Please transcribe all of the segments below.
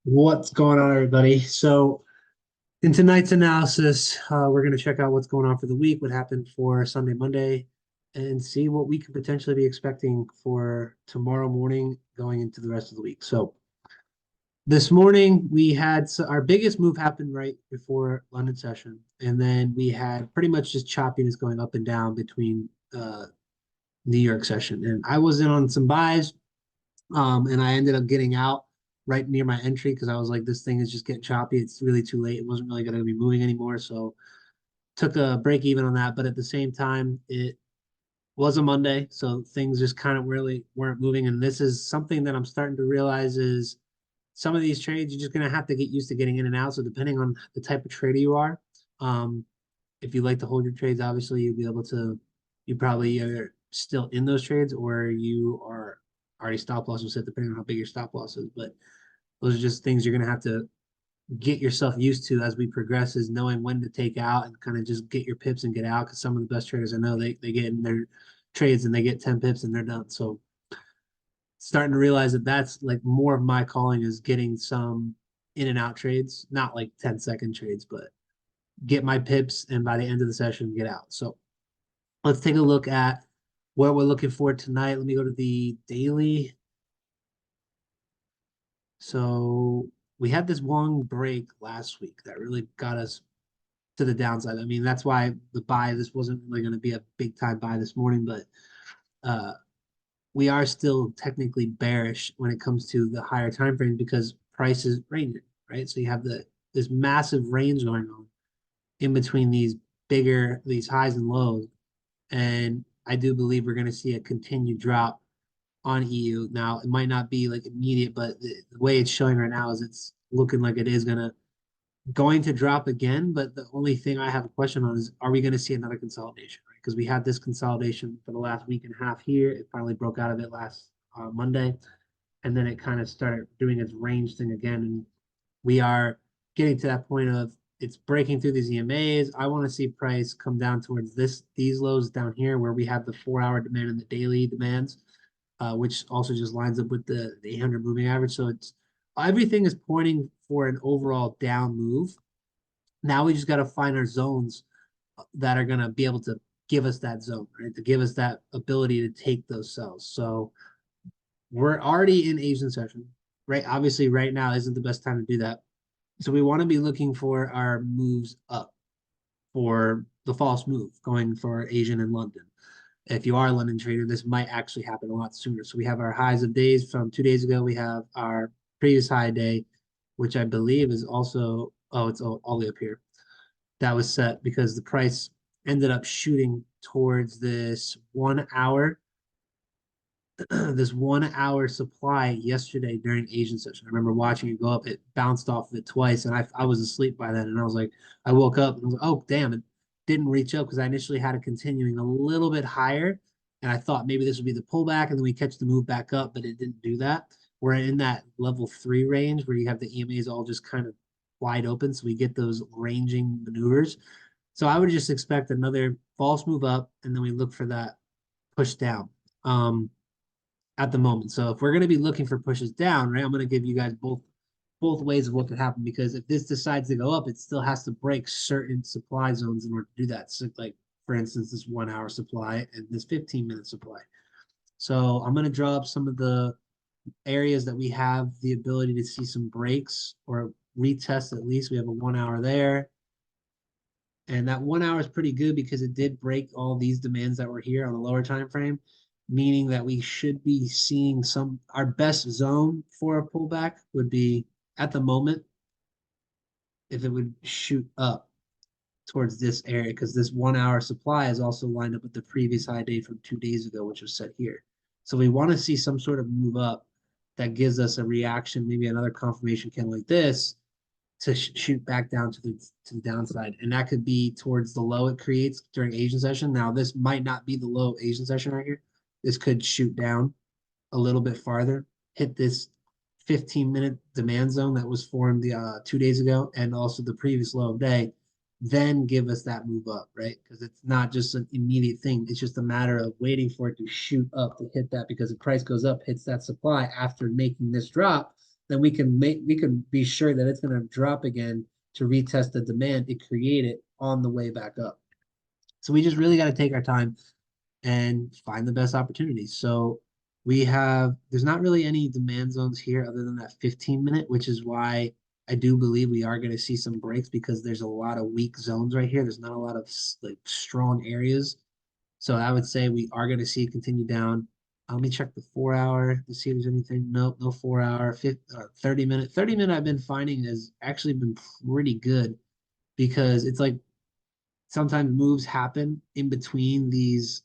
What's going on, everybody? So, in tonight's analysis, we're going to check out what's going on for the week, what happened for Sunday, Monday, and see what we could potentially be expecting for tomorrow morning going into the rest of the week. So, this morning we had our biggest move happened right before London session, and then we had pretty much just choppiness going up and down between New York session. And I was in on some buys, and I ended up getting out right near my entry because I was like, this thing is just getting choppy. It's really too late. It wasn't really going to be moving anymore. So took a break even on that. But at the same time, it was a Monday. So things just kind of really weren't moving. And this is something that I'm starting to realize is some of these trades, you're just going to have to get used to getting in and out. So depending on the type of trader you are, um, if you like to hold your trades, obviously you'll be able to, you probably are still in those trades or you are already stop loss was set depending on how big your stop loss is. But those are just things you're going to have to get yourself used to as we progress is knowing when to take out and kind of just get your pips and get out. Because some of the best traders I know, they get in their trades and they get 10 pips and they're done. So starting to realize that that's like more of my calling is getting some in and out trades, not like 10-second trades, but get my pips and by the end of the session get out. So let's take a look at what we're looking for tonight. Let me go to the daily. So we had this long break last week that really got us to the downside. I mean, that's why the buy, this wasn't really going to be a big time buy this morning, but uh, we are still technically bearish when it comes to the higher time frame because price is ranging, right? So you have this massive range going on in between these highs and lows. And I do believe we're going to see a continued drop on EU. Now, it might not be like immediate, but the way it's showing right now is it's looking like it is going to drop again. But the only thing I have a question on is, are we going to see another consolidation, right? Because we had this consolidation for the last week and a half here. It finally broke out of it last Monday, and then it kind of started doing its range thing again. And we are getting to that point of it's breaking through these EMAs. I want to see price come down towards these lows down here where we have the 4-hour demand and the daily demands, which also just lines up with the 800 moving average. So it's everything is pointing for an overall down move. Now we just got to find our zones that are going to be able to give us that zone, right? To give us that ability to take those sells. So we're already in Asian session, right? Obviously, right now isn't the best time to do that. So we want to be looking for our moves up for the false move going for Asian and London. If you are a London trader, this might actually happen a lot sooner. So we have our highs of days from 2 days ago. We have our previous high day, which I believe is also, oh, it's all the way up here. That was set because the price ended up shooting towards this 1 hour this 1 hour supply yesterday during Asian session. I remember watching it go up. It bounced off of it twice, and I was asleep by then. And I was like, I woke up and I was like, oh damn, it didn't reach up because I initially had it continuing a little bit higher, and I thought maybe this would be the pullback, and then we catch the move back up, but it didn't do that. We're in that level 3 range where you have the EMAs all just kind of wide open, so we get those ranging maneuvers. So I would just expect another false move up, and then we look for that push down. At the moment. So if we're going to be looking for pushes down, right, I'm going to give you guys both ways of what could happen because if this decides to go up, it still has to break certain supply zones in order to do that. So like for instance, this 1 hour supply and this 15-minute supply. So I'm going to draw up some of the areas that we have the ability to see some breaks or retest at least. We have a 1 hour there. And that 1 hour is pretty good because it did break all these demands that were here on the lower time frame, meaning that we should be seeing our best zone for a pullback would be at the moment if it would shoot up towards this area because this 1 hour supply is also lined up with the previous high day from 2 days ago, which was set here. So we want to see some sort of move up that gives us a reaction, maybe another confirmation candle like this to shoot back down to the downside, and that could be towards the low it creates during Asian session. Now, this might not be the low of Asian session right here. This could shoot down a little bit farther, hit this 15-minute demand zone that was formed the 2 days ago, and also the previous low of day, then give us that move up, right? Because it's not just an immediate thing. It's just a matter of waiting for it to shoot up to hit that because the price goes up, hits that supply after making this drop, then we can be sure that it's going to drop again to retest the demand it created on the way back up. So we just really got to take our time and find the best opportunities. So there's not really any demand zones here other than that 15-minute, which is why I do believe we are going to see some breaks because there's a lot of weak zones right here. There's not a lot of like strong areas. So I would say we are going to see it continue down. Let me check the 4 hour to see if there's anything. Nope, no 4 hour. 30 minute. 30 minute I've been finding has actually been pretty good because it's like sometimes moves happen in between these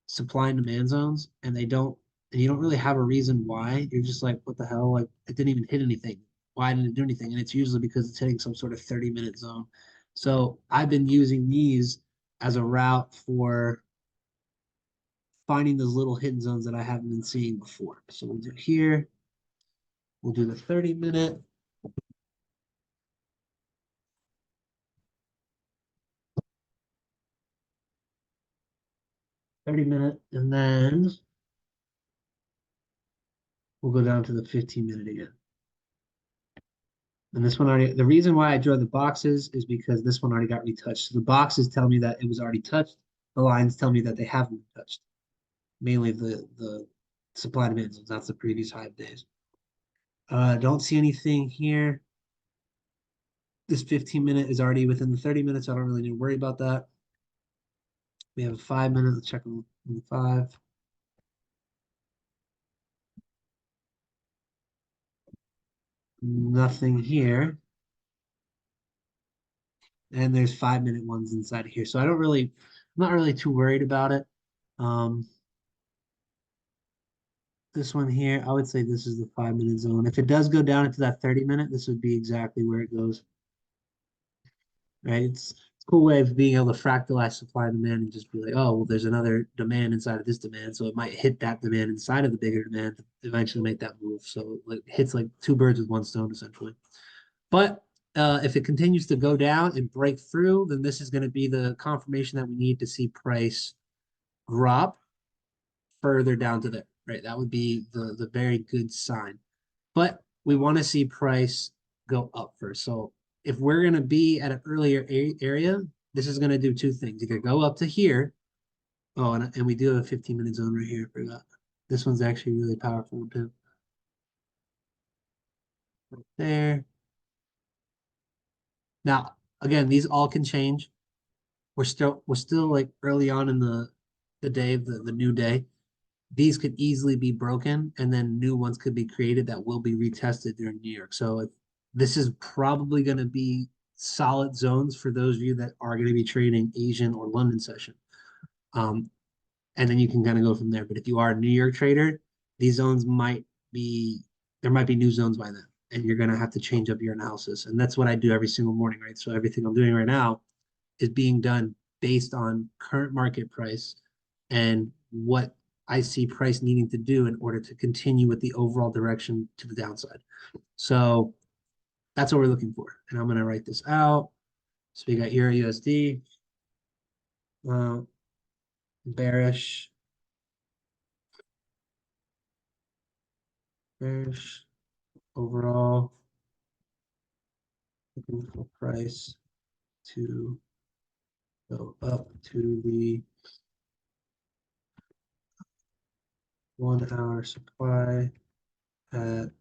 supply and demand zones and you don't really have a reason why. You're just like, what the hell? Like it didn't even hit anything. Why didn't it do anything? And it's usually because it's hitting some sort of 30-minute zone. So I've been using these as a route for finding those little hidden zones that I haven't been seeing before. So we'll do here. We'll do the 30-minute. 30-minute, and then we'll go down to the 15-minute again. And this one already, the reason why I drew the boxes is because this one already got retouched. So the boxes tell me that it was already touched. The lines tell me that they haven't been touched. Mainly the supply demand zones. That's the previous high of days. Don't see anything here. This 15-minute is already within the 30 minutes. So I don't really need to worry about that. We have a 5-minute. Let's check on the 5. Nothing here. And there's 5-minute ones inside of here. So I'm not really too worried about it. This one here, I would say this is the 5-minute zone. If it does go down into that 30-minute, this would be exactly where it goes. Right? It's a cool way of being able to fractalize supply and demand and just be like, oh, well, there's another demand inside of this demand. So it might hit that demand inside of the bigger demand to eventually make that move. So it hits like two birds with one stone, essentially. But if it continues to go down and break through, then this is going to be the confirmation that we need to see price drop further down to there, right? That would be the very good sign. But we want to see price go up first. So if we're going to be at an earlier area, this is going to do two things. Either go up to here. Oh, and we do have a 15-minute zone right here. I forgot. This one's actually really powerful too. Right there. Now, again, these all can change. We're still like early on in the day of the new day. These could easily be broken and then new ones could be created that will be retested during New York. So this is probably going to be solid zones for those of you that are going to be trading Asian or London session. And then you can kind of go from there. But if you are a New York trader, these zones there might be new zones by then. And you're going to have to change up your analysis. And that's what I do every single morning, right? So everything I'm doing right now is being done based on current market price and what I see price needing to do in order to continue with the overall direction to the downside. So that's what we're looking for. And I'm going to write this out. So we got EURUSD, bearish, overall, looking for price to go up to the 1 hour supply at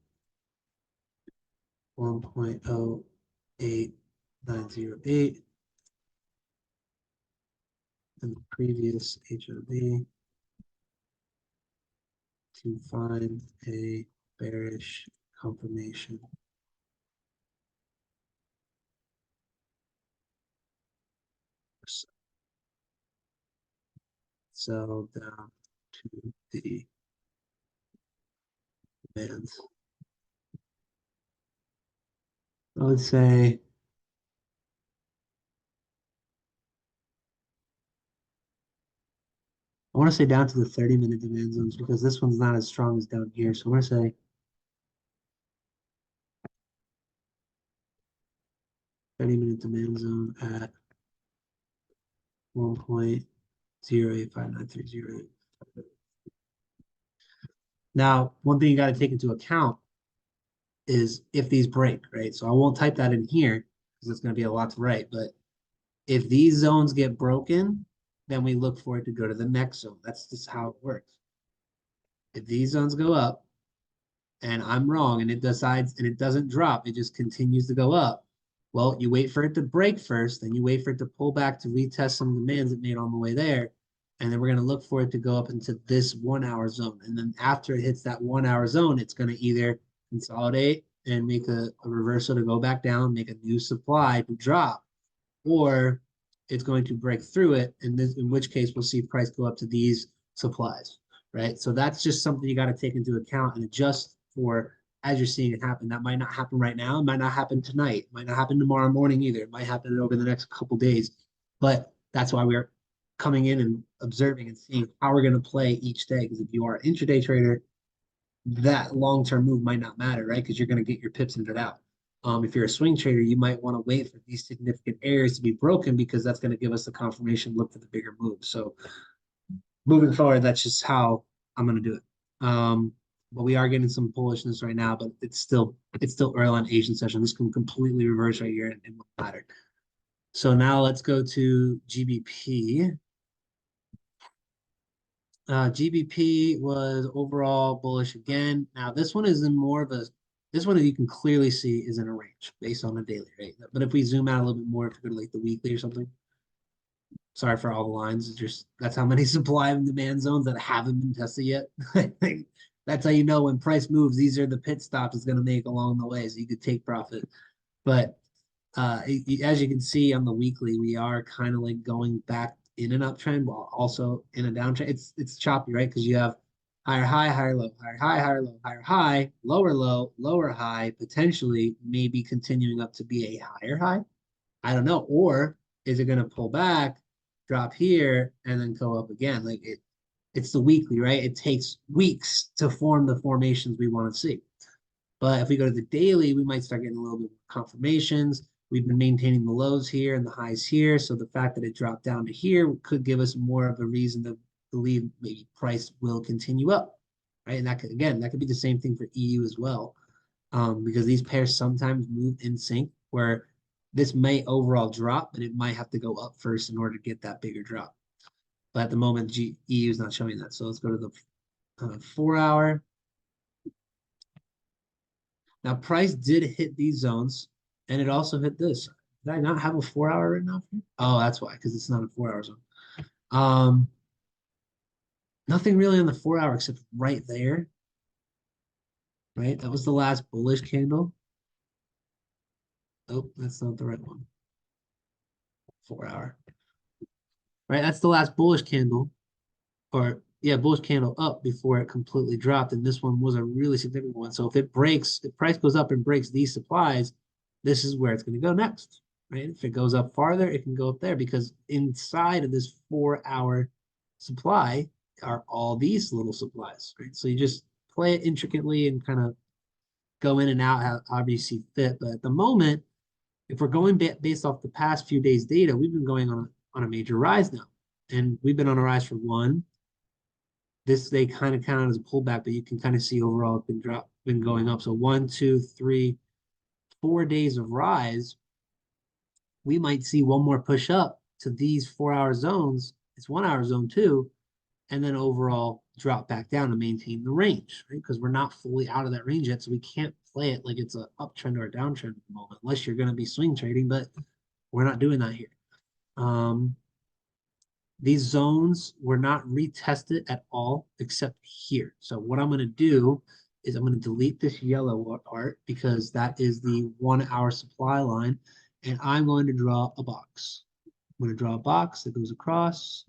1.08908 and the previous HOD to find a bearish confirmation. Sell down to the bands. I would say I want to say down to the 30-minute demand zones because this one's not as strong as down here. So I'm going to say 30-minute demand zone at 1.085930. Now, one thing you got to take into account is if these break, right? So I won't type that in here because it's going to be a lot to write. But if these zones get broken, then we look for it to go to the next zone. That's just how it works. If these zones go up and I'm wrong and it decides and it doesn't drop, it just continues to go up. Well, you wait for it to break first, then you wait for it to pull back to retest some demands it made on the way there. And then we're going to look for it to go up into this 1 hour zone. And then after it hits that 1 hour zone, it's going to either consolidate and make a reversal to go back down, make a new supply to drop, or it's going to break through it, and this, in which case we'll see price go up to these supplies, right? So that's just something you got to take into account and adjust for as you're seeing it happen. That might not happen right now. It might not happen tonight. It might not happen tomorrow morning either. It might happen over the next couple days. But that's why we're coming in and observing and seeing how we're going to play each day. Because if you are an intraday trader, that long-term move might not matter, right? Because you're going to get your pips in it out. If you're a swing trader, you might want to wait for these significant areas to be broken because that's going to give us the confirmation look for the bigger move. So moving forward, that's just how I'm going to do it. But we are getting some bullishness right now, but it's still early on Asian session. This can completely reverse right here and won't matter. So now let's go to GBP. GBP was overall bullish again. Now this one is in more of a, this one you can clearly see is in a range based on the daily, right? But if we zoom out a little bit more, if we go to like the weekly or something, sorry for all the lines. It's just that's how many supply and demand zones that haven't been tested yet. That's how you know when price moves. These are the pit stops it's going to make along the way, so you could take profit. But as you can see on the weekly, we are kind of like going back in an uptrend while also in a downtrend. It's choppy, right? Because you have higher high, higher low, higher high, higher low, higher high, lower low, lower high, potentially maybe continuing up to be a higher high. I don't know. Or is it going to pull back, drop here, and then go up again? Like it's the weekly, right? It takes weeks to form the formations we want to see. But if we go to the daily, we might start getting a little bit more confirmations. We've been maintaining the lows here and the highs here. So the fact that it dropped down to here could give us more of a reason to believe maybe price will continue up, right? And that could, again, that could be the same thing for EU as well, because these pairs sometimes move in sync where this may overall drop, but it might have to go up first in order to get that bigger drop. But at the moment, EU is not showing that. So let's go to the 4 hour. Now, price did hit these zones, and it also hit this. Did I not have a 4 hour right now? Oh, that's why, because it's not a 4 hour zone. Um, Nothing really on the 4 hour except right there. Right, that was the last bullish candle. Oh, that's not the right one. 4 hour. Right, that's the last bullish candle, or yeah, bullish candle up before it completely dropped. And this one was a really significant one. So if it breaks, if price goes up and breaks these supplies, this is where it's going to go next, right? If it goes up farther, it can go up there because inside of this 4 hour supply are all these little supplies, right? So you just play it intricately and kind of go in and out however you see fit. But at the moment, if we're going based off the past few days' data, we've been going on a major rise now. And we've been on a rise for one. This they kind of count as a pullback, but you can kind of see overall it's been going up. So 1, 2, 3, 4 days of rise. We might see one more push up to these 4 hour zones. It's 1 hour zone too, and then overall drop back down to maintain the range, right? Because we're not fully out of that range yet, so we can't play it like it's an uptrend or a downtrend at the moment, unless you're going to be swing trading. But we're not doing that here. These zones were not retested at all except here. So what I'm going to do is I'm going to delete this yellow part because that is the 1 hour supply line. And I'm going to draw a box. I'm going to draw a box that goes across.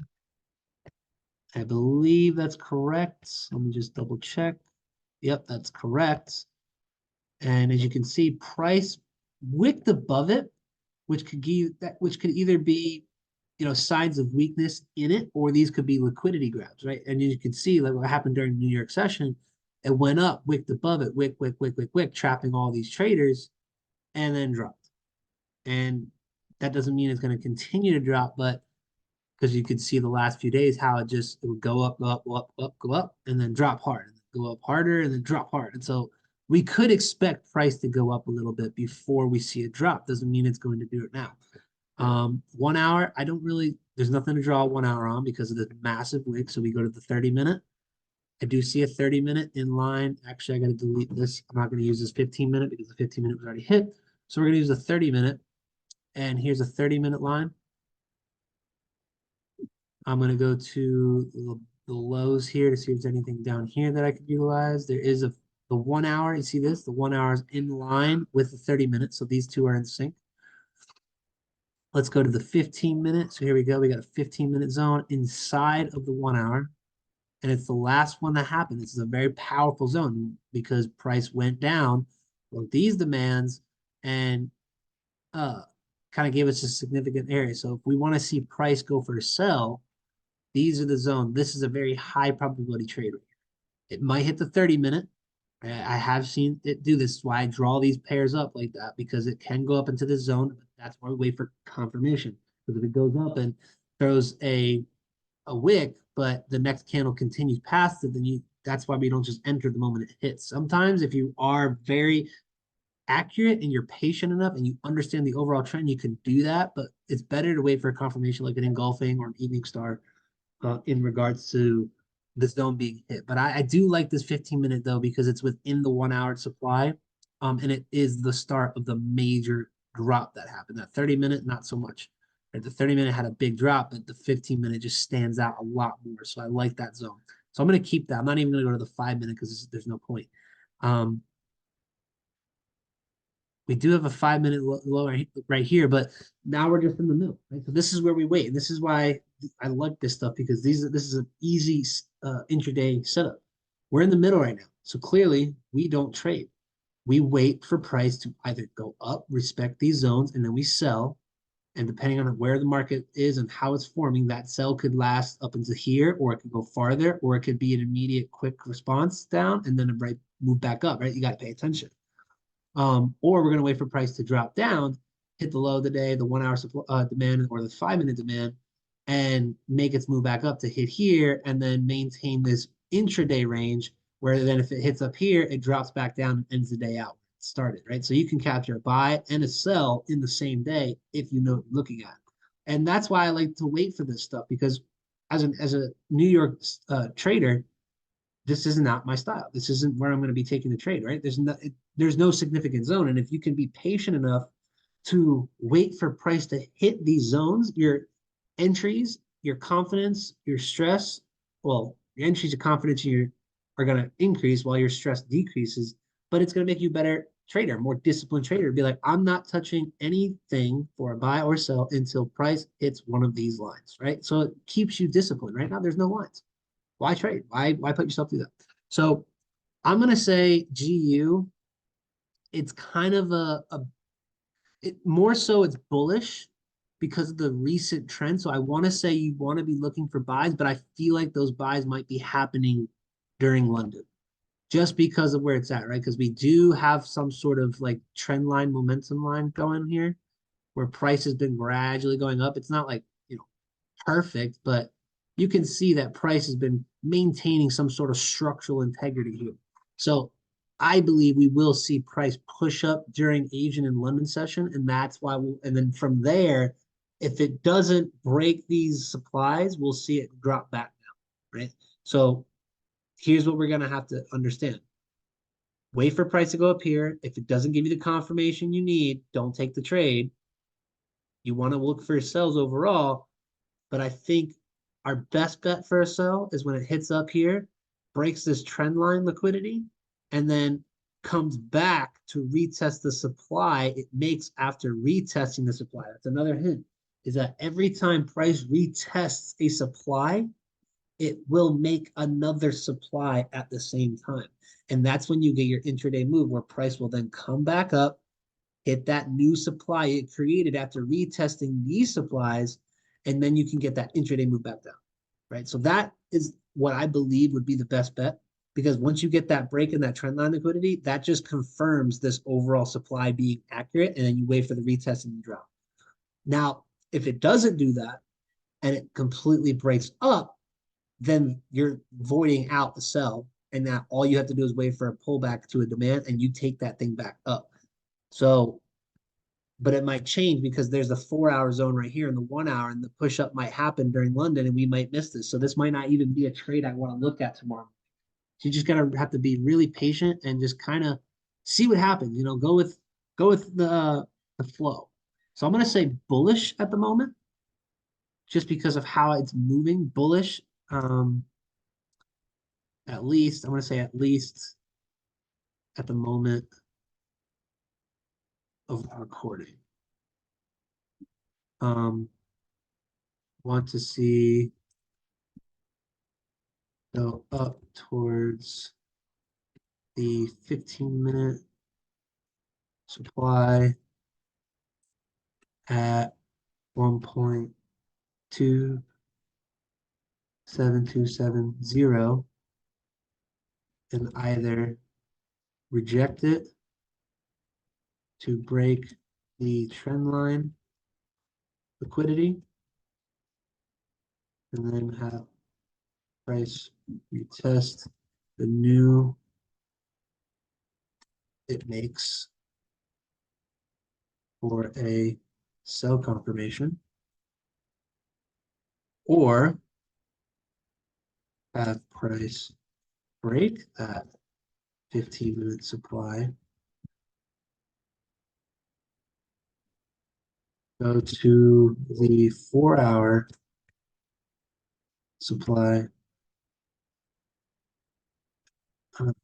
I believe that's correct. Let me just double check. Yep, that's correct. And as you can see, price wicked above it, which could either be signs of weakness in it, or these could be liquidity grabs, right? And you can see like what happened during the New York session. It went up, wicked above it, wick, trapping all these traders, and then dropped. And that doesn't mean it's going to continue to drop, but because you could see the last few days how it would go up, go up, go up, go up, and then drop hard, and then go up harder, and then drop hard. And so we could expect price to go up a little bit before we see a drop. Doesn't mean it's going to do it now. 1 hour, I don't really, there's nothing to draw 1 hour on because of the massive wick. So we go to the 30-minute. I do see a 30-minute in line. Actually, I got to delete this. I'm not going to use this 15-minute because the 15-minute was already hit. So we're going to use the 30-minute. And here's a 30-minute line. I'm going to go to the lows here to see if there's anything down here that I could utilize. There is the 1 hour. You see this? The 1 hour is in line with the 30-minute. So these two are in sync. Let's go to the 15-minute. So here we go. We got a 15-minute zone inside of the 1 hour. And it's the last one that happened. This is a very powerful zone because price went down with these demands and kind of gave us a significant area. So if we want to see price go for a sell, these are the zone. This is a very high probability trade right here. It might hit the 30-minute. I have seen it do this. That's why I draw these pairs up like that because it can go up into the zone. But that's why we wait for confirmation. Because if it goes up and throws a wick, but the next candle continues past it, then that's why we don't just enter the moment it hits. Sometimes if you are very accurate and you're patient enough and you understand the overall trend, you can do that, but it's better to wait for a confirmation like an engulfing or an evening star in regards to the zone being hit. But I do like this 15-minute though because it's within the 1 hour supply, and it is the start of the major drop that happened. That 30-minute, not so much. Right? The 30-minute had a big drop, but the 15-minute just stands out a lot more. So I like that zone. So I'm going to keep that. I'm not even going to go to the 5-minute because there's no point. We do have a 5-minute low right here, but now we're just in the middle. Right? So this is where we wait. And this is why I like this stuff because this is an easy intraday setup. We're in the middle right now. So clearly we don't trade. We wait for price to either go up, respect these zones, and then we sell. And depending on where the market is and how it's forming, that sell could last up into here, or it could go farther, or it could be an immediate quick response down and then a move back up, right? You got to pay attention. Or we're going to wait for price to drop down, hit the low of the day, the 1 hour demand or the 5-minute demand, and make its move back up to hit here and then maintain this intraday range where then if it hits up here, it drops back down and ends the day out. It started, right? So you can capture a buy and a sell in the same day if you know what you're looking at. And that's why I like to wait for this stuff because as a New York trader, this is not my style. This isn't where I'm going to be taking the trade, right? There's no significant zone. And if you can be patient enough to wait for price to hit these zones, your entries, your confidence, your stress, well, your entries, your confidence, are going to increase while your stress decreases, but it's going to make you a better trader, more disciplined trader. Be like, I'm not touching anything for a buy or sell until price hits one of these lines, right? So it keeps you disciplined. Right now, there's no lines. Why trade? Why put yourself through that? So I'm gonna say GU. It's kind of more so it's bullish because of the recent trend. So I want to say you want to be looking for buys, but I feel like those buys might be happening during London just because of where it's at, right? Because we do have some sort of like trend line, momentum line going here where price has been gradually going up. It's not like, perfect, but you can see that price has been maintaining some sort of structural integrity here. So I believe we will see price push up during Asian and London session, and that's why and then from there, if it doesn't break these supplies, we'll see it drop back down, right? So here's what we're gonna have to understand. Wait for price to go up here. If it doesn't give you the confirmation you need, don't take the trade. You want to look for sells overall, but I think our best bet for a sell is when it hits up here, breaks this trend line liquidity, and then comes back to retest the supply it makes after retesting the supply. That's another hint, is that every time price retests a supply, it will make another supply at the same time. And that's when you get your intraday move where price will then come back up, hit that new supply it created after retesting these supplies, and then you can get that intraday move back down, right? So that is what I believe would be the best bet because once you get that break in that trend line liquidity, that just confirms this overall supply being accurate, and then you wait for the retest and you drop. Now, if it doesn't do that and it completely breaks up, then you're voiding out the sell and now all you have to do is wait for a pullback to a demand, and you take that thing back up. So, but it might change because there's a 4-hour zone right here in the 1 hour, and the push up might happen during London, and we might miss this. So this might not even be a trade I want to look at tomorrow. So you just gotta have to be really patient and just kind of see what happens. You know, go with the flow. So I'm gonna say bullish at the moment, just because of how it's moving. Bullish, at least I'm gonna say at least at the moment of recording. Want to see go up towards the 15-minute supply at 1.27270 and either reject it to break the trend line liquidity and then have price retest the new it makes for a sell confirmation, or have price break that 15-minute supply, go to the 4-hour supply,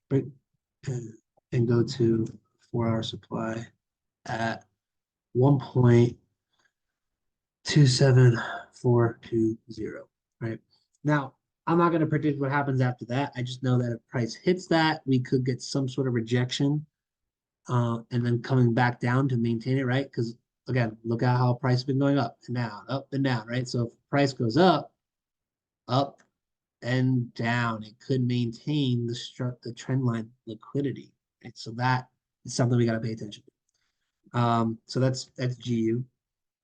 break, and go to 4-hour supply at 1.27420. Right now, I'm not going to predict what happens after that. I just know that if price hits that, we could get some sort of rejection, and then coming back down to maintain it, right? Because again, look at how price has been going up and down, right? So if price goes up and down, it could maintain the trend line liquidity, right? So that is something we got to pay attention to. So that's GU.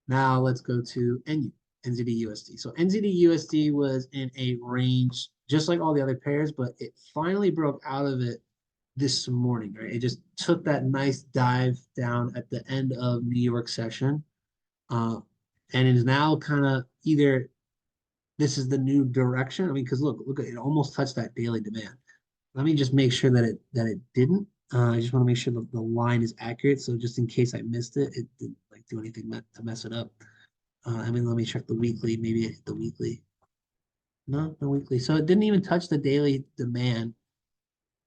Now let's go to NU, NZDUSD. So NZDUSD was in a range just like all the other pairs, but it finally broke out of it this morning, right? It just took that nice dive down at the end of New York session, and it is now kind of either this is the new direction. I mean, because look, it almost touched that daily demand. Let me just make sure that it didn't. I just want to make sure that the line is accurate. So just in case I missed it, it didn't like do anything to mess it up. I mean, let me check the weekly. Maybe it hit the weekly. No, the weekly. So it didn't even touch the daily demand.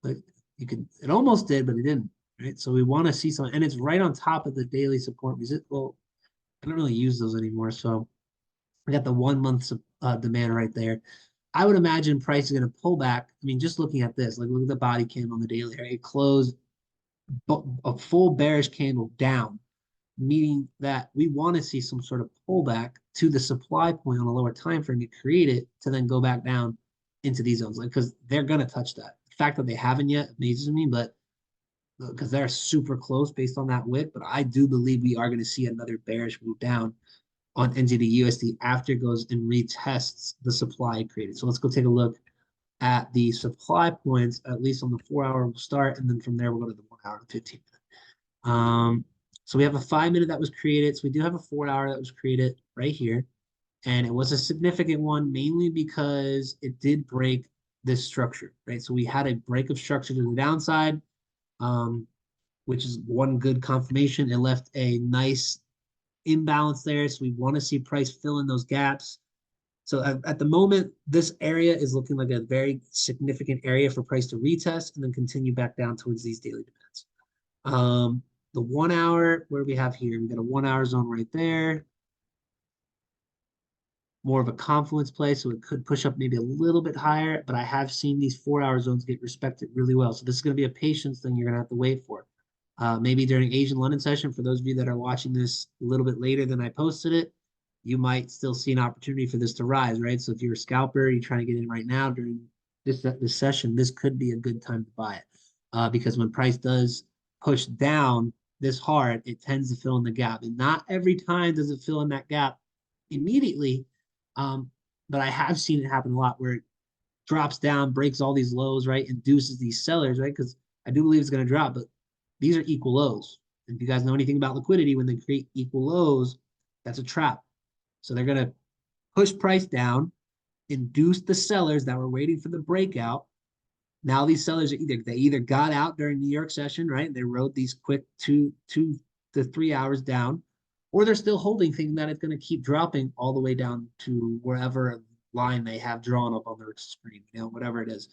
Like you could, it almost did, but it didn't. Right. So we want to see some, and it's right on top of the daily support. Well, I don't really use those anymore. So we got the 1 month demand right there. I would imagine price is going to pull back. I mean, just looking at this, like look at the body candle on the daily. Right? It closed a full bearish candle down, meaning that we want to see some sort of pullback to the supply point on a lower time frame to create it to then go back down into these zones, like because they're going to touch that. The fact that they haven't yet amazes me, but because they're super close based on that wick. But I do believe we are going to see another bearish move down on NZDUSD after it goes and retests the supply created. So let's go take a look at the supply points, at least on the 4-hour we'll start, and then from there we'll go to the 1 hour and 15-minute. So we have a 5-minute that was created. So we do have a 4-hour that was created right here. And it was a significant one, mainly because it did break this structure, right? So we had a break of structure to the downside, which is one good confirmation. It left a nice imbalance there. So we want to see price fill in those gaps. So at the moment, this area is looking like a very significant area for price to retest and then continue back down towards these daily demands. The 1 hour, where do we have here? We got a 1 hour zone right there. More of a confluence play, so it could push up maybe a little bit higher, but I have seen these 4-hour zones get respected really well. So this is going to be a patience thing you're going to have to wait for. Maybe during Asian London session, for those of you that are watching this a little bit later than I posted it, you might still see an opportunity for this to rise, right? So if you're a scalper, you're trying to get in right now during this session, this could be a good time to buy it, because when price does push down this hard, it tends to fill in the gap. And not every time does it fill in that gap immediately, but I have seen it happen a lot where drops down, breaks all these lows, right? Induces these sellers, right? Because I do believe it's going to drop, but these are equal lows. And if you guys know anything about liquidity, when they create equal lows, that's a trap. So they're going to push price down, induce the sellers that were waiting for the breakout. Now these sellers are either got out during New York session, right? They rode these quick 2 to 3 hours down, or they're still holding, thinking that it's going to keep dropping all the way down to wherever line they have drawn up on their screen, whatever it is.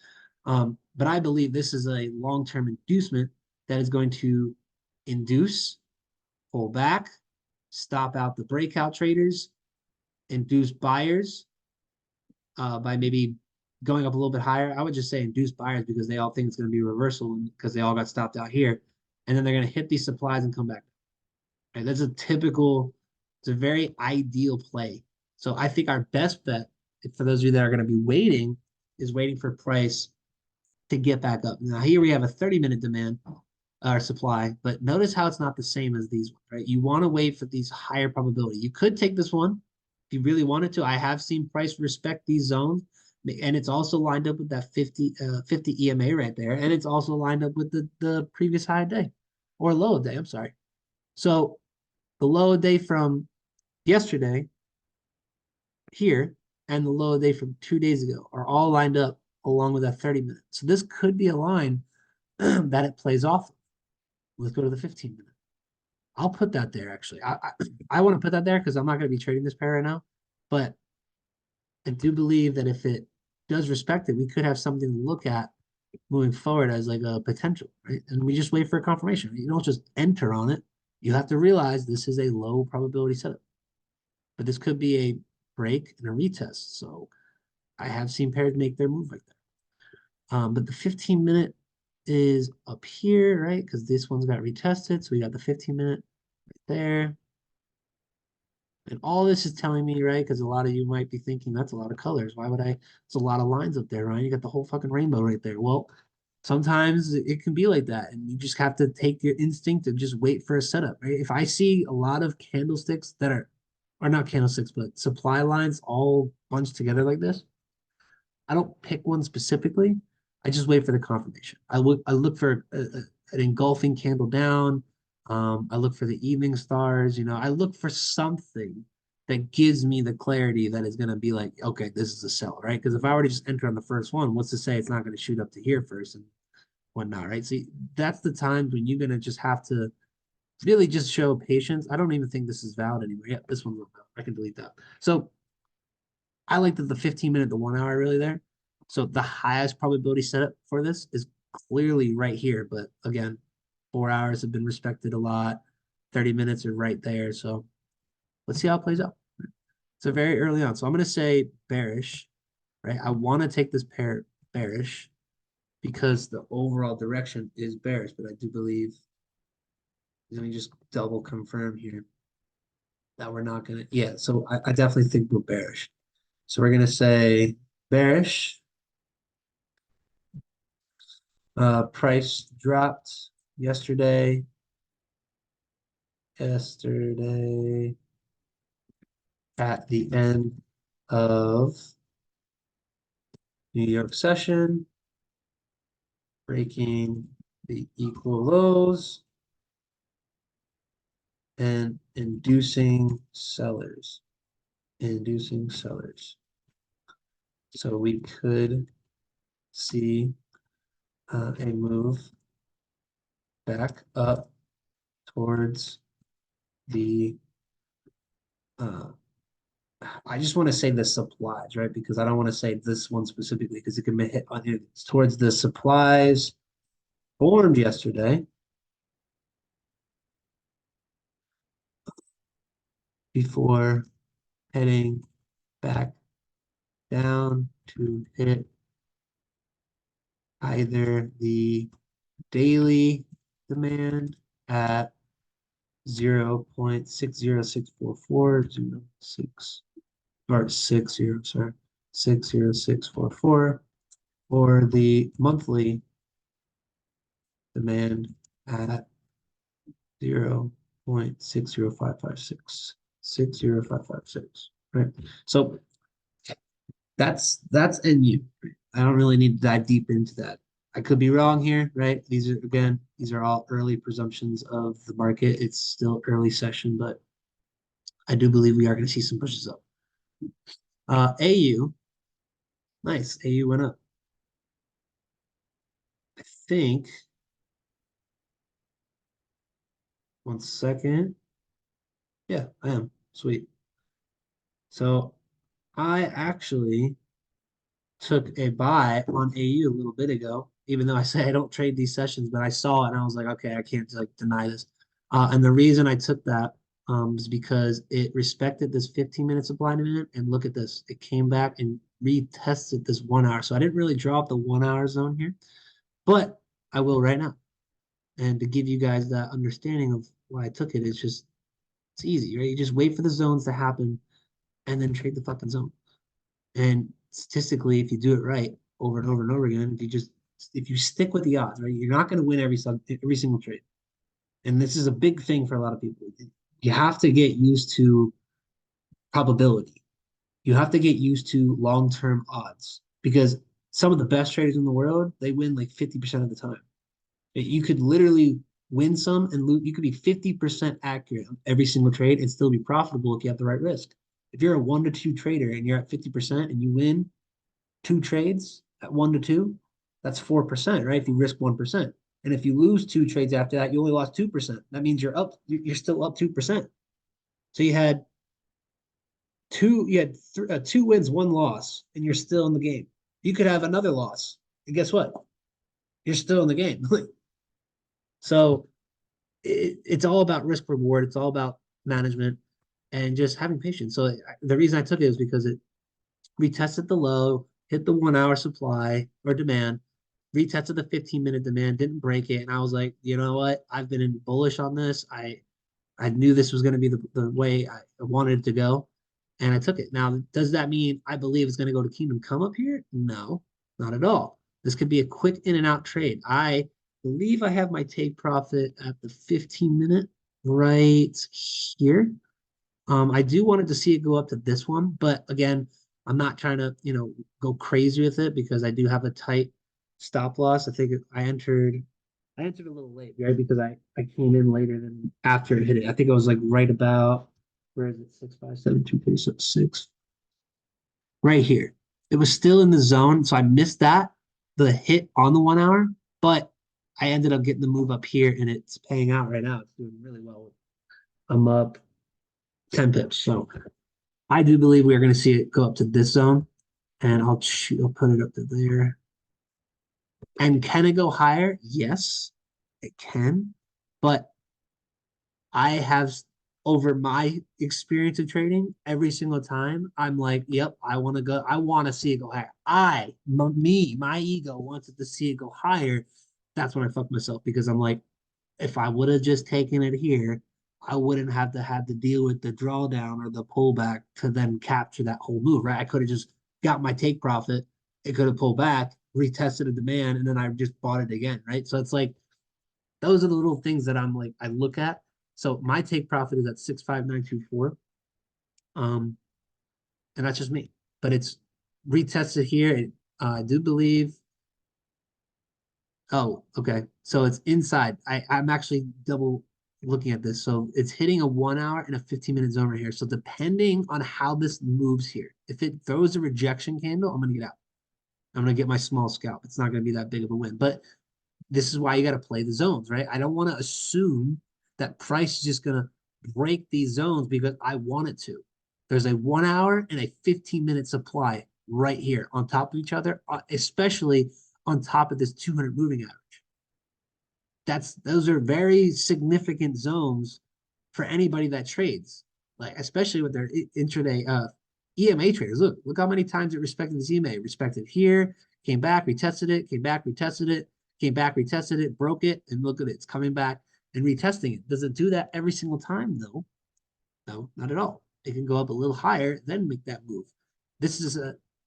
But I believe this is a long-term inducement that is going to induce, pull back, stop out the breakout traders, induce buyers by maybe going up a little bit higher. I would just say induce buyers because they all think it's going to be a reversal because they all got stopped out here. And then they're going to hit these supplies and come back. Right? That's a typical, it's a very ideal play. So I think our best bet, for those of you that are going to be waiting, is waiting for price to get back up. Now here we have a 30-minute demand or supply, but notice how it's not the same as these ones, right? You want to wait for these higher probability. You could take this one if you really wanted to. I have seen price respect these zones, and it's also lined up with that 50 EMA right there, and it's also lined up with the previous high day or low day. I'm sorry. So the low day from yesterday here and the low day from 2 days ago are all lined up along with that 30 minute. So this could be a line that it plays off of. Let's go to the 15-minute. I'll put that there actually. I want to put that there because I'm not going to be trading this pair right now. But I do believe that if it does respect it, we could have something to look at moving forward as like a potential, right? And we just wait for a confirmation. You don't just enter on it. You have to realize this is a low probability setup. But this could be a break and a retest. So I have seen pairs make their move like that. But the 15-minute is up here, right? Because this one's got retested. So we got the 15-minute right there. And all this is telling me, right? Because a lot of you might be thinking that's a lot of colors. Why would I? It's a lot of lines up there, right? You got the whole fucking rainbow right there. Well, sometimes it can be like that. And you just have to take your instinct and just wait for a setup, right? If I see a lot of candlesticks that are not candlesticks, but supply lines all bunched together like this, I don't pick one specifically. I just wait for the confirmation. I look for an engulfing candle down. I look for the evening stars. I look for something that gives me the clarity that is going to be like, okay, this is a sell, right? Because if I were to just enter on the first one, what's to say it's not going to shoot up to here first and whatnot, right? See, that's the times when you're going to just have to really just show patience. I don't even think this is valid anymore. Yeah, this one's not valid. I can delete that. So I like that the 15-minute, the 1 hour really there. So the highest probability setup for this is clearly right here. But again, 4 hours have been respected a lot. 30 minutes are right there. So let's see how it plays out. So very early on. So I'm going to say bearish, right? I want to take this pair bearish because the overall direction is bearish. But I do believe, let me just double confirm here that we're not going to, yeah. So I definitely think we're bearish. So we're going to say bearish. Price dropped yesterday at the end of New York session, breaking the equal lows and inducing sellers. So we could see a move back up towards the I just want to say the supplies, right? Because I don't want to say this one specifically because it can hit on it. It's towards the supplies formed yesterday before heading back down to hit either the daily demand at 0.60644, 06 or 60, sorry, 60644, or the monthly demand at 0.60556, 60556, right? So that's NU. I don't really need to dive deeper into that. I could be wrong here, right? These are all early presumptions of the market. It's still early session, but I do believe we are going to see some pushes up. AU, nice. AU went up. I think, one second. Yeah, I am. Sweet. So I actually took a buy on AU a little bit ago, even though I say I don't trade these sessions, but I saw it and I was like, okay, I can't like deny this. And the reason I took that is because it respected this 15-minute supply demand. And look at this, it came back and retested this 1 hour. So I didn't really draw up the 1 hour zone here, but I will right now. And to give you guys that understanding of why I took it, it's easy, right? You just wait for the zones to happen and then trade the fucking zone. And statistically, if you do it right over and over and over again, if you stick with the odds, right, you're not going to win every single trade. And this is a big thing for a lot of people. You have to get used to probability. You have to get used to long-term odds because some of the best traders in the world, they win like 50% of the time. You could literally win some and lose. You could be 50% accurate on every single trade and still be profitable if you have the right risk. If you're a 1 to 2 trader and you're at 50% and you win 2 trades at 1 to 2, that's 4%, right? If you risk 1%. And if you lose 2 trades after that, you only lost 2%. That means you're still up 2%. So you had 2 wins, 1 loss, and you're still in the game. You could have another loss. And guess what? You're still in the game. So it's all about risk reward. It's all about management and just having patience. So the reason I took it is because it retested the low, hit the 1 hour supply or demand, retested the 15-minute demand, didn't break it. And I was like, you know what? I've been in bullish on this. I knew this was going to be the way I wanted it to go. And I took it. Now, does that mean I believe it's going to go to Kingdom Come up here? No, not at all. This could be a quick in and out trade. I believe I have my take profit at the 15-minute right here. I do wanted to see it go up to this one, but again, I'm not trying to, go crazy with it because I do have a tight stop loss. I think I entered a little late, right? Because I came in later than after it hit it. I think I was like right about, where is it? 6572366 right here. It was still in the zone, so I missed the hit on the 1 hour, but I ended up getting the move up here and it's paying out right now. It's doing really well. I'm up 10 pips. So I do believe we are going to see it go up to this zone, and I'll put it up to there. And can it go higher? Yes, it can. But I have, over my experience of trading, every single time, I'm like, yep, I want to go. I want to see it go higher. My ego wanted to see it go higher. That's when I fucked myself because I'm like, if I would have just taken it here, I wouldn't have to have to deal with the drawdown or the pullback to then capture that whole move, right? I could have just got my take profit. It could have pulled back, retested a demand, and then I just bought it again, right? So it's like those are the little things that I'm like I look at. So my take profit is at 65924. Um, and that's just me. But it's retested here. I do believe. Oh, okay. So it's inside. I'm actually double looking at this. So it's hitting a 1 hour and a 15-minute zone right here. So depending on how this moves here, if it throws a rejection candle, I'm gonna get out. I'm gonna get my small scalp. It's not gonna be that big of a win. But this is why you got to play the zones, right? I don't want to assume that price is just going to break these zones because I want it to. There's a 1 hour and a 15-minute supply right here on top of each other, especially on top of this 200 moving average. Those are very significant zones for anybody that trades, like especially with their intraday EMA traders. Look how many times it respected this EMA. Respected here, came back, retested it, came back, retested it, came back, retested it, broke it, and look at it. It's coming back and retesting it. Does it do that every single time? No, no, not at all. It can go up a little higher, then make that move. This is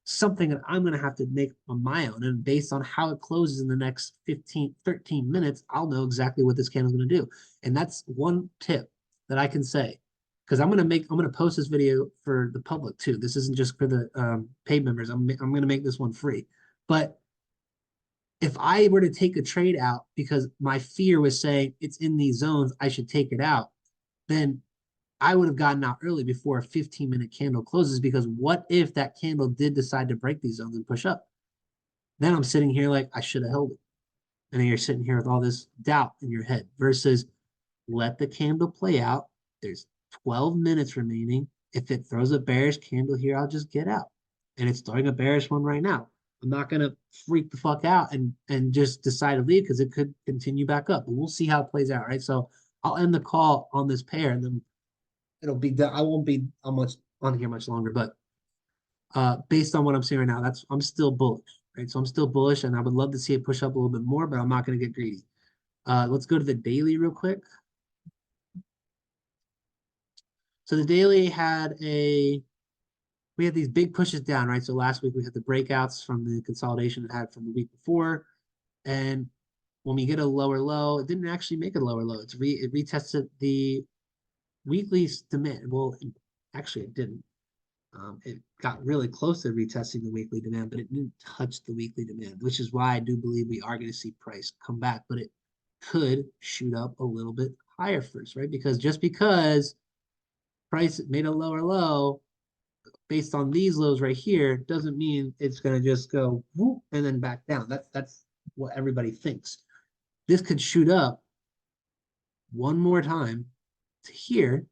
something that I'm going to have to make on my own. And based on how it closes in the next 15, 13 minutes, I'll know exactly what this candle is going to do. And that's one tip that I can say. Because I'm going to post this video for the public too. This isn't just for the paid members. I'm going to make this one free. But if I were to take a trade out because my fear was saying it's in these zones, I should take it out, then I would have gotten out early before a 15-minute candle closes, because what if that candle did decide to break these zones and push up? Then I'm sitting here like I should have held it. And then you're sitting here with all this doubt in your head versus let the candle play out. There's 12 minutes remaining. If it throws a bearish candle here, I'll just get out. And it's throwing a bearish one right now. I'm not going to freak the fuck out and just decide to leave because it could continue back up. But we'll see how it plays out, right? So I'll end the call on this pair and then it'll be done. I won't be on here much longer, but based on what I'm seeing right now, I'm still bullish, right? So I'm still bullish and I would love to see it push up a little bit more, but I'm not going to get greedy. Let's go to the daily real quick. So the daily we had these big pushes down, right? So last week we had the breakouts from the consolidation it had from the week before. And when we get a lower low, it didn't actually make a lower low. It retested the weekly demand. Well, actually it didn't. It got really close to retesting the weekly demand, but it didn't touch the weekly demand, which is why I do believe we are going to see price come back, but it could shoot up a little bit higher first, right? Because just because price made a lower low based on these lows right here doesn't mean it's going to just go whoop and then back down. That's what everybody thinks. This could shoot up one more time to here,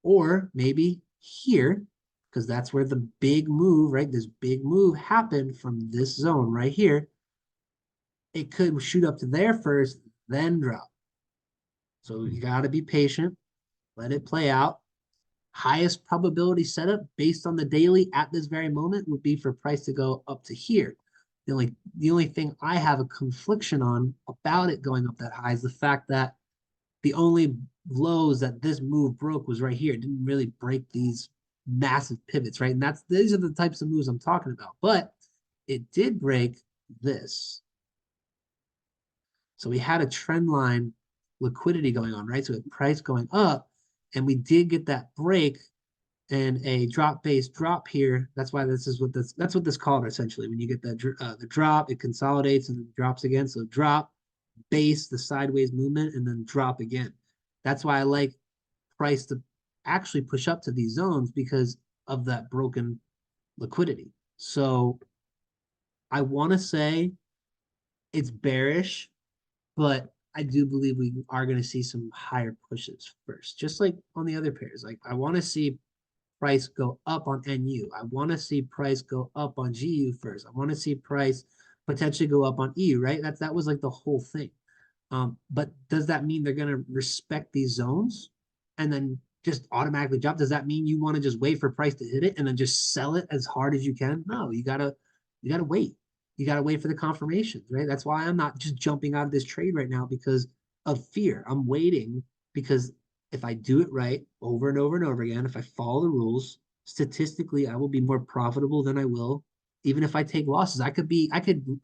or maybe here, because that's where the big move, right? This big move happened from this zone right here. It could shoot up to there first, then drop. So you got to be patient, let it play out. Highest probability setup based on the daily at this very moment would be for price to go up to here. The only thing I have a confliction on about it going up that high is the fact that the only lows that this move broke was right here. It didn't really break these massive pivots, right? And these are the types of moves I'm talking about. But it did break this. So we had a trend line liquidity going on, right? So with price going up, and we did get that break and a drop base drop here. That's why that's what this called essentially. When you get the drop, it consolidates and then drops again. So drop, base, the sideways movement, and then drop again. That's why I like price to actually push up to these zones because of that broken liquidity. So I want to say it's bearish, but I do believe we are going to see some higher pushes first, just like on the other pairs. Like I want to see price go up on NU. I want to see price go up on GU first. I want to see price potentially go up on EU, right? That was like the whole thing. But does that mean they're going to respect these zones and then just automatically drop? Does that mean you want to just wait for price to hit it and then just sell it as hard as you can? No, you gotta wait. You gotta wait for the confirmations, right? That's why I'm not just jumping out of this trade right now because of fear. I'm waiting because if I do it right over and over and over again, if I follow the rules, statistically, I will be more profitable than I will. Even if I take losses, I could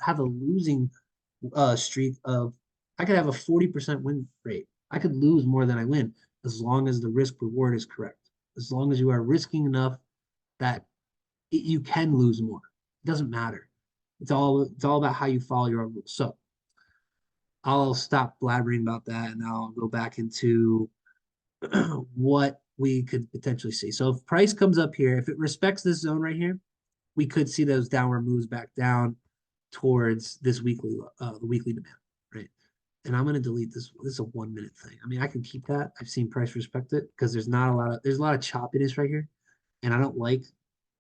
have a losing streak of, I could have a 40% win rate. I could lose more than I win as long as the risk reward is correct. As long as you are risking enough that you can lose more. It doesn't matter. It's all about how you follow your own rules. So I'll stop blabbering about that and I'll go back into what we could potentially see. So if price comes up here, if it respects this zone right here, we could see those downward moves back down towards this the weekly demand, right? And I'm going to delete this. This is a 1 minute thing. I mean, I can keep that. I've seen price respect it because there's a lot of choppiness right here, and I don't like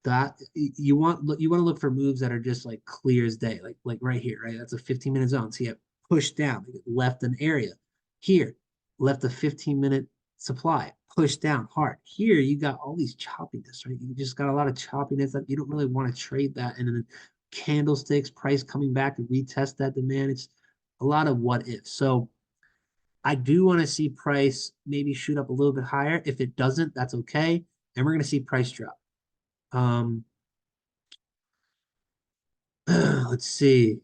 that. You want to look for moves that are just like clear as day, like right here, right? That's a 15-minute zone. So you have pushed down, left an area here, left a 15-minute supply, pushed down hard. Here you got all these choppiness, right? You just got a lot of choppiness that you don't really want to trade that, and then candlesticks, price coming back and retest that demand. It's a lot of what if. So I do want to see price maybe shoot up a little bit higher. If it doesn't, that's okay. And we're going to see price drop. Let's see.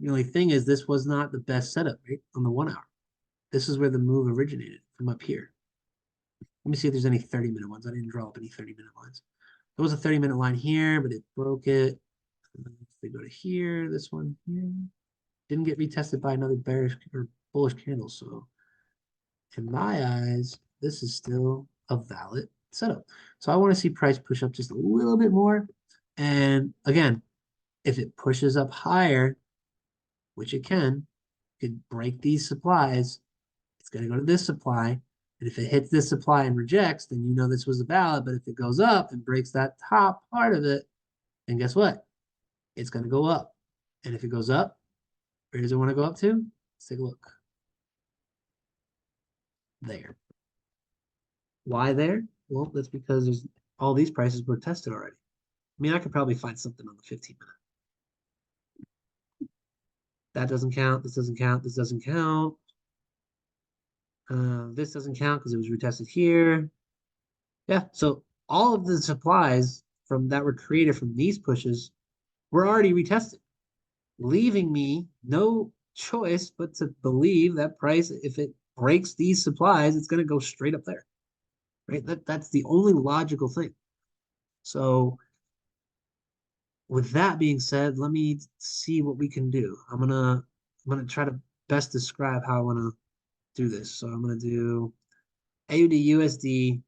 The only thing is this was not the best setup, right? On the 1 hour. This is where the move originated from up here. Let me see if there's any 30-minute ones. I didn't draw up any 30-minute lines. There was a 30-minute line here, but it broke it. If we go to here, this one here didn't get retested by another bearish or bullish candle. So in my eyes, this is still a valid setup. So I want to see price push up just a little bit more. And again, if it pushes up higher, which it can, could break these supplies, it's going to go to this supply. And if it hits this supply and rejects, then you know this was a valid. But if it goes up and breaks that top part of it, then guess what? It's going to go up. And if it goes up, where does it want to go up to? Let's take a look. There. Why there? Well, that's because there's all these prices were tested already. I mean, I could probably find something on the 15-minute. That doesn't count. This doesn't count. This doesn't count. This doesn't count because it was retested here. Yeah, so all of the supplies from that were created from these pushes were already retested, leaving me no choice but to believe that price, if it breaks these supplies, it's going to go straight up there, right? That's the only logical thing. So with that being said, let me see what we can do. I'm gonna try to best describe how I want to do this. So I'm gonna do AUD/USD.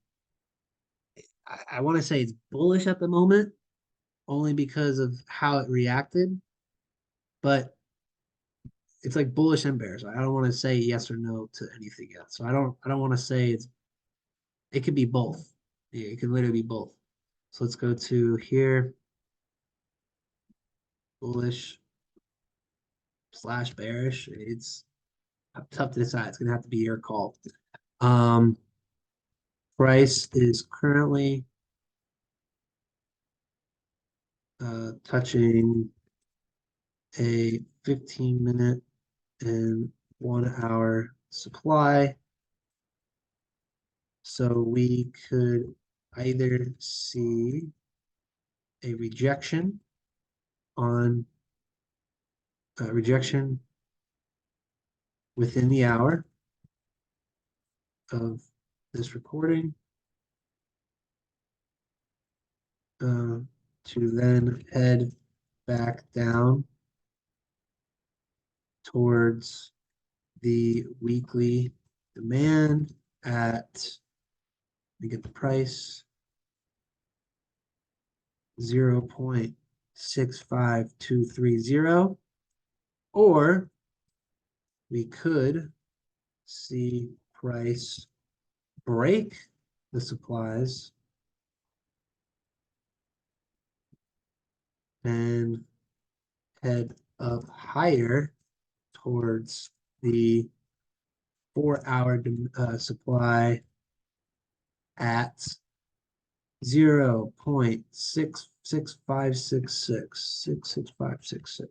I want to say it's bullish at the moment, only because of how it reacted, but it's like bullish and bearish. I don't want to say yes or no to anything yet. So I don't want to say it could be both. Yeah, it could literally be both. So let's go to here, bullish / bearish. It's tough to decide. It's gonna have to be your call. Price is currently touching a 15-minute and 1 hour supply. So we could either see a rejection on rejection within the hour of this recording to then head back down towards the weekly demand at, let me get the price, 0.65230, or we could see price break the supplies and head up higher towards the 4-hour supply at 0.66566.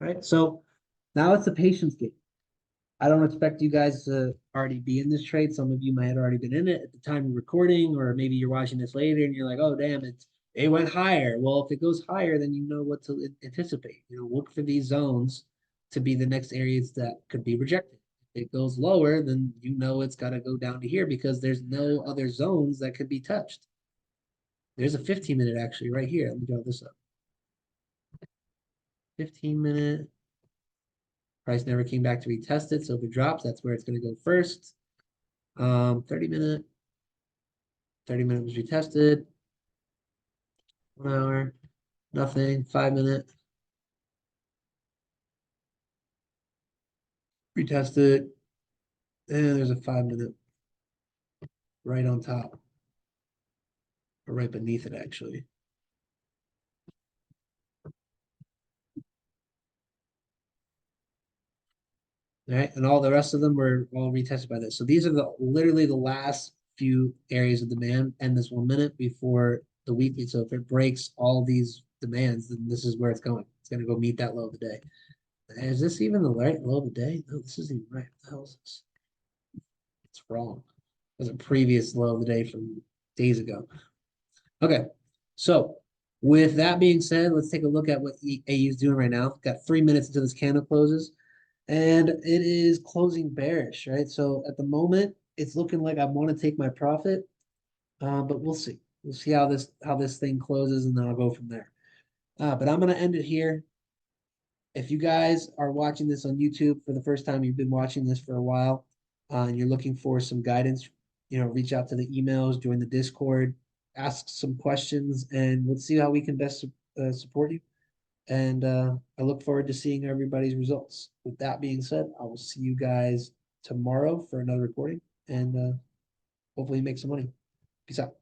Right? So now it's a patience game. I don't expect you guys to already be in this trade. Some of you might have already been in it at the time of recording, or maybe you're watching this later and you're like, oh, damn, it went higher. Well, if it goes higher, then you know what to anticipate. Look for these zones to be the next areas that could be rejected. If it goes lower, then you know it's got to go down to here because there's no other zones that could be touched. There's a 15-minute actually right here. Let me draw this up. 15-minute. Price never came back to retest it, so if it drops, that's where it's going to go first. 30-minute. 30-minute was retested. 1 hour, nothing. 5-minute. Retested. And there's a 5-minute right on top. Or right beneath it, actually. All right, and all the rest of them were all retested by this. So these are literally the last few areas of demand and this 1 minute before the weekly. So if it breaks all these demands, then this is where it's going. It's going to go meet that low of the day. Is this even the right low of the day? No, this isn't even right. What the hell is this? It's wrong. There's a previous low of the day from days ago. Okay, so with that being said, let's take a look at what AU is doing right now. Got 3 minutes until this candle closes. And it is closing bearish, right? So at the moment, it's looking like I want to take my profit, but we'll see. We'll see how this thing closes, and then I'll go from there. But I'm gonna end it here. If you guys are watching this on YouTube for the first time, you've been watching this for a while, and you're looking for some guidance, reach out to the emails, join the Discord, ask some questions, and let's see how we can best support you. And I look forward to seeing everybody's results. With that being said, I will see you guys tomorrow for another recording, and hopefully make some money. Peace out.